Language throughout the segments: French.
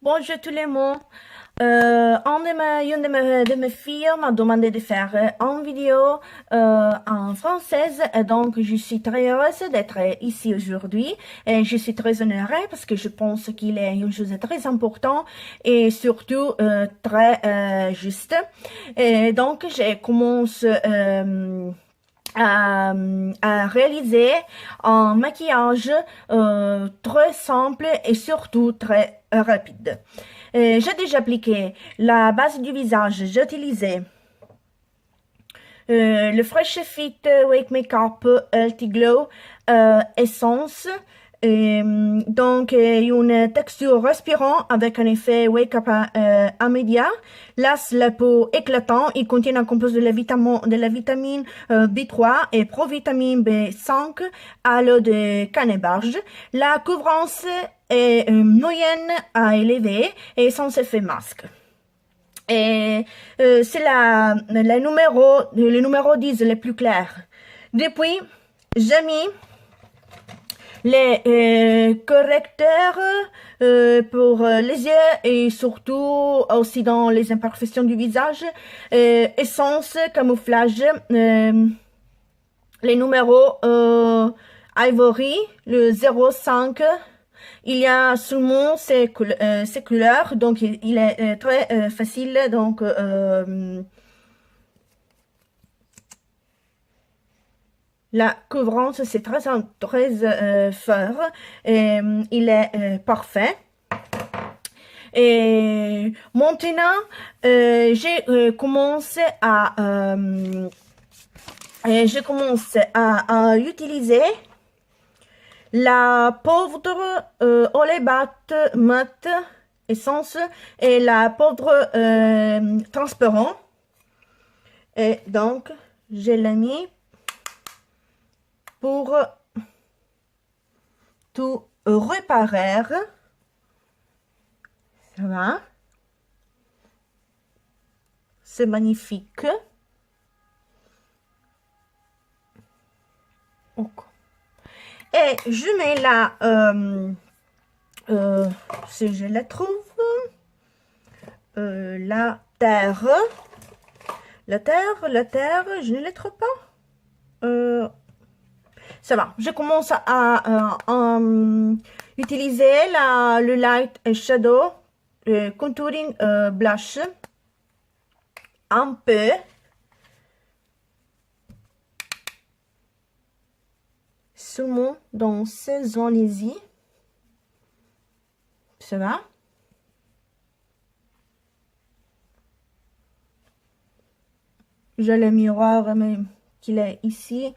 Bonjour tout le monde. Une de mes filles m'a demandé de faire une vidéo en française, et donc je suis très heureuse d'être ici aujourd'hui et je suis très honorée parce que je pense qu'il est une chose très importante et surtout très juste. Et donc je commence à réaliser un maquillage très simple et surtout très rapide. J'ai déjà appliqué la base du visage. J'ai utilisé le Fresh Fit Wake Makeup Healthy Glow Essence. Donc, une texture respirant avec un effet wake-up immédiat. Laisse la peau éclatante. Il contient un composé de la vitamine B3 et provitamine B5 à l'eau de canneberge. La couvrance est moyenne à élevée et sans effet masque. Et c'est le numéro 10 le plus clair. Depuis, j'ai mis les correcteurs pour les yeux et surtout aussi dans les imperfections du visage, essence, camouflage, les numéros Ivory, le 05. Il y a seulement ces couleurs, donc il est très facile, donc la couvrance, c'est très fort. Et, il est parfait. Et maintenant, j'ai commencé à utiliser la poudre Olebat Matte Essence et la poudre transparent. Et donc, je l'ai mis pour tout réparer. Ça va. C'est magnifique. Et je mets là, si je la trouve, la terre. La terre, je ne la trouve pas. Ça va, je commence à utiliser le Light Shadow Contouring Blush un peu. Seulement dans ces zones-ci. Ça va. J'ai le miroir même qu'il est ici.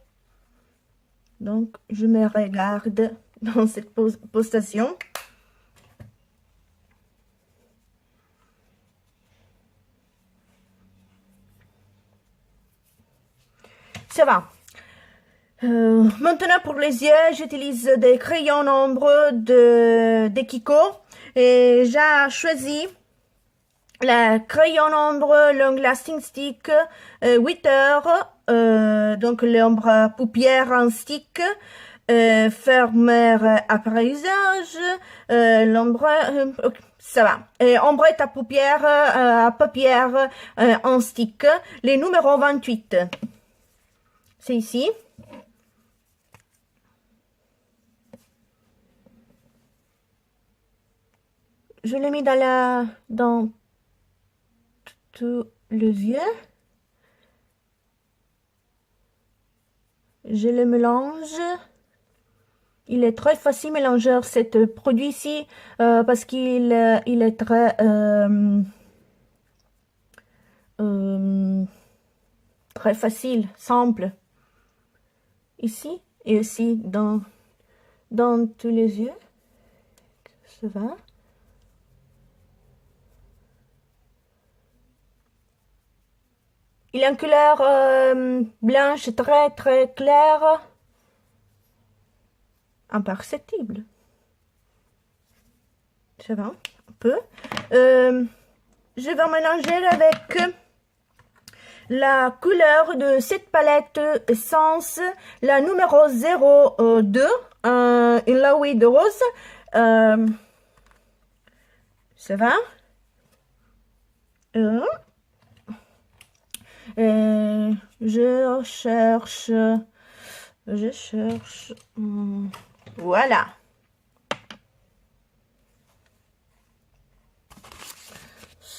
Donc, je me regarde dans cette position. Ça va. Maintenant, pour les yeux, j'utilise des crayons ombre de Kiko. Et j'ai choisi le crayon ombre Long Lasting Stick 8 heures. Donc, l'ombre paupière en stick. Fermeur après usage. L'ombre... ça va. Ombre à paupières en stick. Les numéros 28. C'est ici. Je l'ai mis dans tout le yeux. Je le mélange. Il est très facile mélanger ce produit-ci parce qu'il est très facile, simple. Ici et aussi dans tous les yeux. Ça va. Il a une couleur blanche très claire, imperceptible. Ça va, un peu. Je vais mélanger avec la couleur de cette palette Essence, la numéro 02, une Laoui de rose. Ça va. Je cherche, voilà.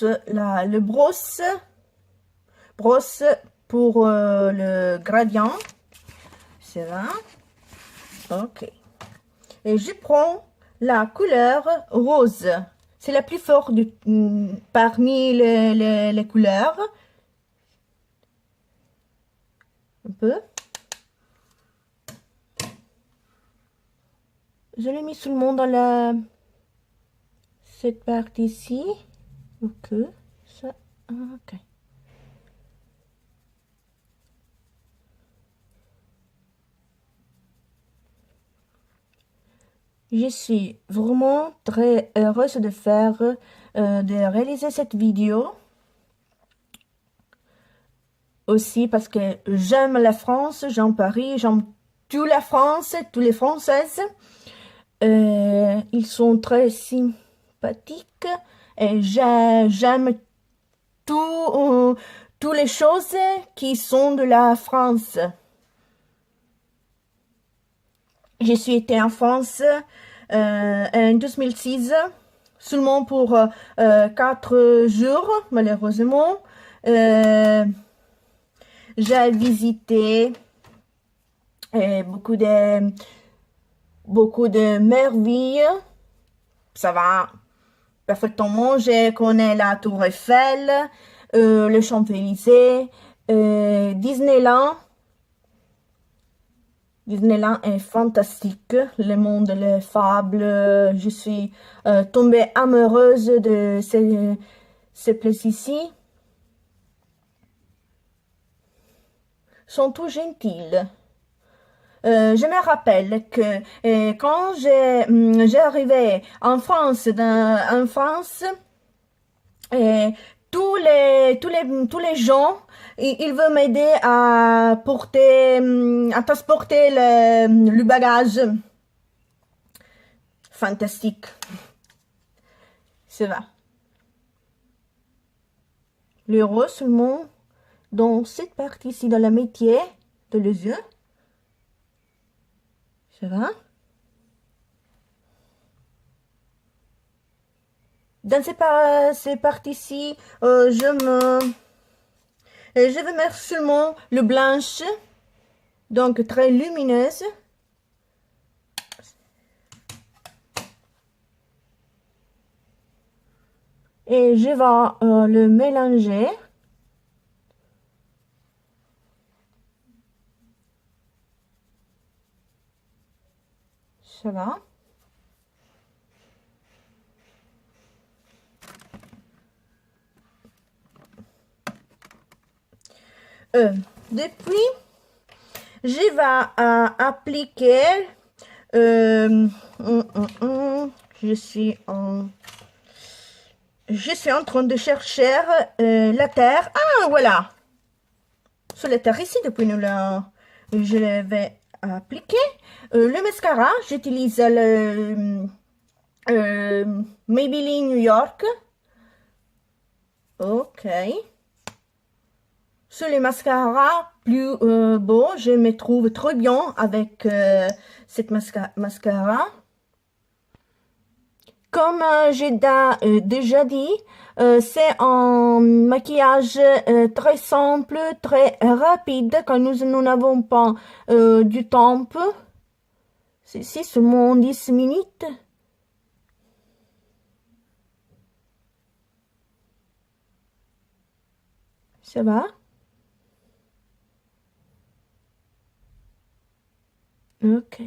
Le brosse pour le gradient, c'est là, ok. Et je prends la couleur rose, c'est la plus forte parmi les couleurs. Un peu. Je l'ai mis seulement dans cette partie-ci. Ok, ça, ok. Je suis vraiment très heureuse de réaliser cette vidéo. Aussi parce que j'aime la France, j'aime Paris, j'aime toute la France, toutes les Françaises. Ils sont très sympathiques et j'aime toutes les choses qui sont de la France. Je suis été en France en 2006, seulement pour 4 jours, malheureusement. J'ai visité beaucoup de merveilles. Ça va parfaitement. Je connais la Tour Eiffel, le Champs-Élysées, Disneyland. Disneyland est fantastique, le monde, les fables. Je suis tombée amoureuse de ces places ici. Sont tous gentils. Je me rappelle que quand j'ai arrivé en France, tous les gens, ils veulent m'aider à transporter le bagage. Fantastique. Ça va. Le rose seulement dans cette partie-ci, dans la métier de les yeux. Ça va. Dans ces parties-ci, je vais mettre seulement le blanche, donc très lumineuse. Et je vais le mélanger. Ça va. Depuis, je vais appliquer. Je suis en train de chercher la terre. Ah, voilà. Sur la terre ici, depuis je vais appliquer. Le mascara, j'utilise le Maybelline New York. Ok. Sur les mascaras plus beaux, je me trouve très bien avec cette mascara. Comme j'ai déjà dit, c'est un maquillage très simple, très rapide, quand nous n'avons pas du temps. C'est seulement 10 minutes. Ça va? Ok.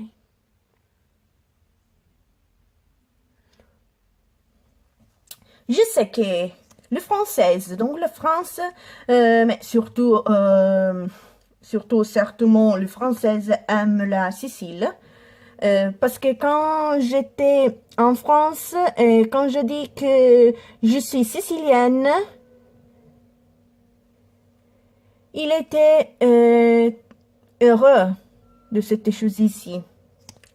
Je sais que le français, donc la France, mais surtout certainement le français aime la Sicile. Parce que quand j'étais en France, quand je dis que je suis sicilienne, il était heureux de cette chose ici,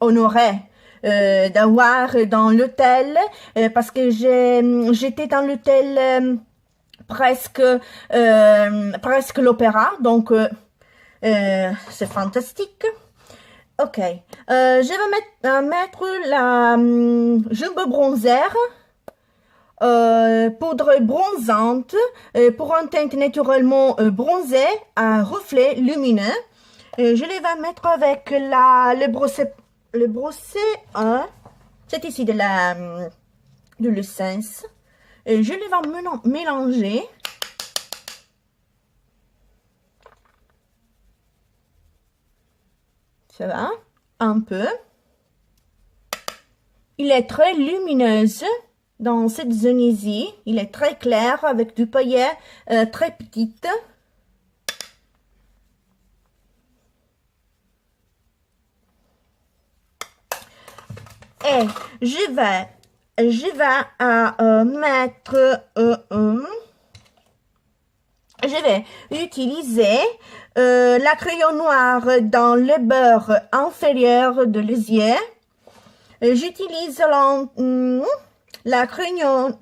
honoré d'avoir dans l'hôtel, parce que j'étais dans l'hôtel presque l'opéra, donc c'est fantastique. Ok, je vais mettre la Jumbo Bronzer, poudre bronzante pour un teint naturellement bronzé à reflet lumineux. Je les vais mettre avec le brossé 1, c'est ici de l'essence. Je les vais mélanger. Ça va, un peu. Il est très lumineuse dans cette zone ici. Il est très clair avec du paillet très petite. Et je vais mettre je vais utiliser la crayon noir dans le beurre inférieur de l'osier. J'utilise la crayon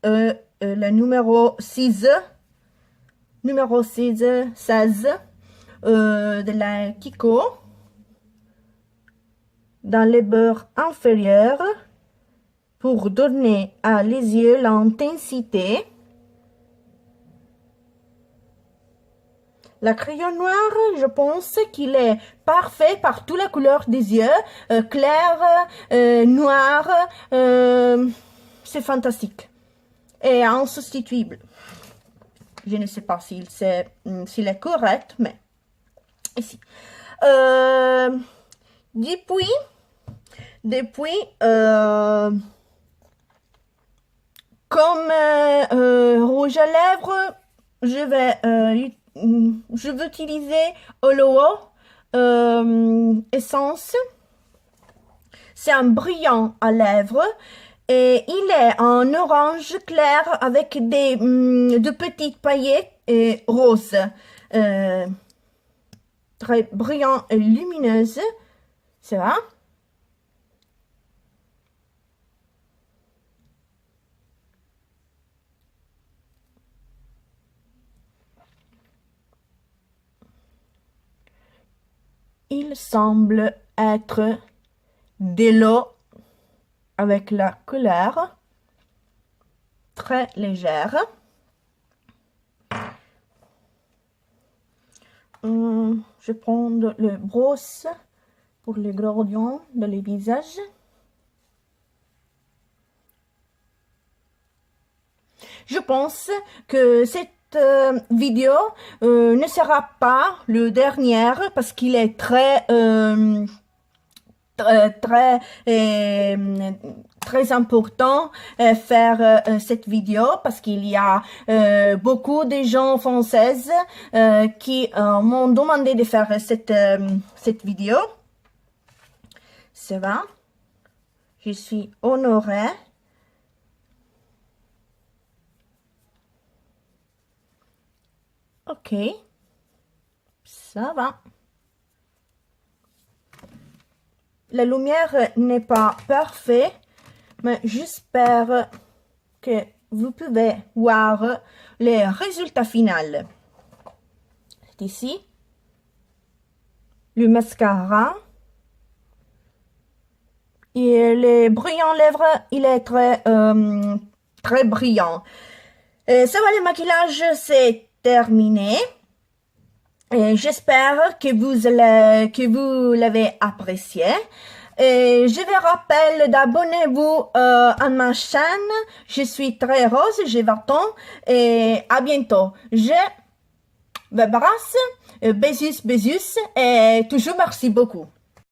le numéro 16 16 de la Kiko dans le beurre inférieur pour donner à les yeux l'intensité. La crayon noir, je pense qu'il est parfait par toute la couleur des yeux, clair, noir, c'est fantastique et insubstituable. Je ne sais pas s'il est correct, mais ici. Depuis, comme rouge à lèvres, je vais utiliser Olowo Essence. C'est un brillant à lèvres et il est en orange clair avec de petites paillettes roses. Très brillant et lumineuse. Ça va? Il semble être de l'eau avec la couleur très légère. Je prends le brosse pour les gradients de les visages. Je pense que cette vidéo ne sera pas le dernier parce qu'il est très important faire cette vidéo parce qu'il y a beaucoup de gens françaises qui m'ont demandé de faire cette vidéo. Ça va? Je suis honorée. Ok, ça va. La lumière n'est pas parfaite, mais j'espère que vous pouvez voir les résultats finaux. C'est ici. Le mascara. Et le brillant lèvres, il est très brillant. Ça va, le maquillage, c'est terminé. J'espère que vous l'avez apprécié. Et je vous rappelle d'abonnez-vous à ma chaîne. Je suis très heureuse, je vous et à bientôt. Je vous embrasse, bisous, et toujours merci beaucoup.